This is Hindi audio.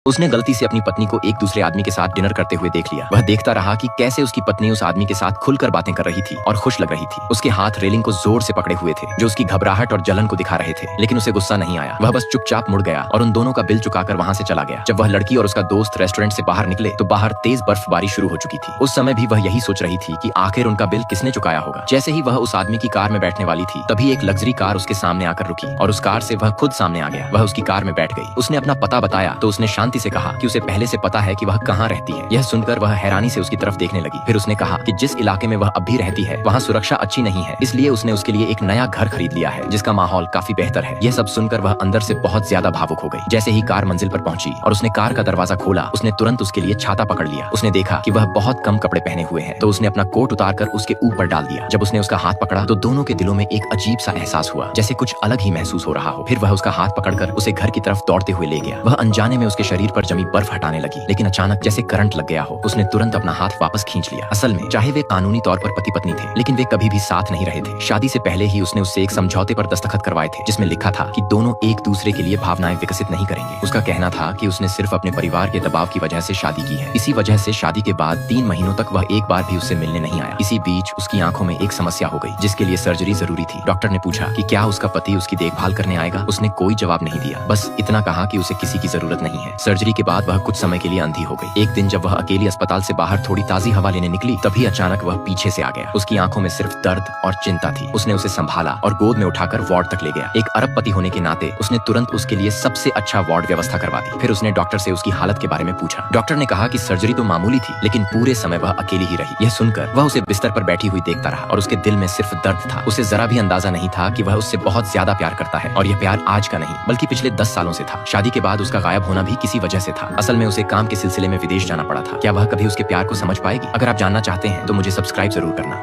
उसने गलती से अपनी पत्नी को एक दूसरे आदमी के साथ डिनर करते हुए देख लिया। वह देखता रहा कि कैसे उसकी पत्नी उस आदमी के साथ खुलकर बातें कर रही थी और खुश लग रही थी। उसके हाथ रेलिंग को जोर से पकड़े हुए थे, जो उसकी घबराहट और जलन को दिखा रहे थे, लेकिन उसे गुस्सा नहीं आया। वह बस चुपचाप मुड़ गया और उन दोनों का बिल चुकाकर वहां से चला गया। जब वह लड़की और उसका दोस्त रेस्टोरेंट से बाहर निकले तो बाहर तेज बर्फबारी शुरू हो चुकी थी। उस समय भी वह यही सोच रही थी कि आखिर उनका बिल किसने चुकाया होगा। जैसे ही वह उस आदमी की कार में बैठने वाली थी, तभी एक लग्जरी कार उसके सामने आकर रुकी और उस कार से वह खुद सामने आ गया। वह उसकी कार में बैठ गई। उसने अपना पता बताया तो उसने शांति से कहा कि उसे पहले से पता है कि वह कहाँ रहती है। यह सुनकर वह हैरानी से उसकी तरफ देखने लगी। फिर उसने कहा कि जिस इलाके में वह अब भी रहती है वहाँ सुरक्षा अच्छी नहीं है, इसलिए उसने उसके लिए एक नया घर खरीद लिया है जिसका माहौल काफी बेहतर है। यह सब सुनकर वह अंदर से बहुत ज्यादा भावुक हो गई। जैसे ही कार मंजिल पर पहुंची और उसने कार का दरवाजा खोला, उसने तुरंत उसके लिए छाता पकड़ लिया। उसने देखा कि वह बहुत कम कपड़े पहने हुए है, तो उसने अपना कोट उतारकर उसके ऊपर डाल दिया। जब उसने उसका हाथ पकड़ा तो दोनों के दिलों में एक अजीब सा एहसास हुआ, जैसे कुछ अलग ही महसूस हो रहा हो। फिर वह उसका हाथ पकड़कर उसे घर की तरफ दौड़ते हुए ले गया। वह अनजाने में उसके शरीर पर जमी बर्फ हटाने लगी, लेकिन अचानक जैसे करंट लग गया हो। उसने तुरंत अपना हाथ वापस खींच लिया। असल में चाहे वे कानूनी तौर पर पति पत्नी थे, लेकिन वे कभी भी साथ नहीं रहे थे। शादी से पहले ही उसने उससे एक समझौते पर दस्तखत करवाए थे, जिसमें लिखा था कि दोनों एक दूसरे के लिए भावनाएं विकसित नहीं करेंगे। उसका कहना था कि उसने सिर्फ अपने परिवार के दबाव की वजह से शादी की है। इसी वजह से शादी के बाद 3 महीनों तक वह एक बार भी उससे मिलने नहीं आया। इसी बीच उसकी आंखों में एक समस्या हो गई, जिसके लिए सर्जरी जरूरी थी। डॉक्टर ने पूछा कि क्या उसका पति उसकी देखभाल करने आएगा। उसने कोई जवाब नहीं दिया, बस इतना कहा कि उसे किसी की जरूरत नहीं है। सर्जरी के बाद वह कुछ समय के लिए अंधी हो गई। एक दिन जब वह अकेली अस्पताल से बाहर थोड़ी ताजी हवा लेने निकली, तभी अचानक वह पीछे से आ गया। उसकी आंखों में सिर्फ दर्द और चिंता थी। उसने उसे संभाला और गोद में उठाकर वार्ड तक ले गया। एक अरबपति होने के नाते उसने तुरंत उसके लिए सबसे अच्छा वार्ड व्यवस्था करवा दी। फिर उसने डॉक्टर से उसकी हालत के बारे में पूछा। डॉक्टर ने कहा कि सर्जरी तो मामूली थी, लेकिन पूरे समय वह अकेली ही रही। यह सुनकर वह उसे बिस्तर पर बैठी हुई देखता रहा और उसके दिल में सिर्फ दर्द था। उसे जरा भी अंदाजा नहीं था कि वह उससे बहुत ज्यादा प्यार करता है, और यह प्यार आज का नहीं बल्कि पिछले 10 सालों से था। शादी के बाद उसका गायब होना भी किसी वजह से था। असल में उसे काम के सिलसिले में विदेश जाना पड़ा था। क्या वह कभी उसके प्यार को समझ पाएगी? अगर आप जानना चाहते हैं तो मुझे सब्सक्राइब जरूर करना।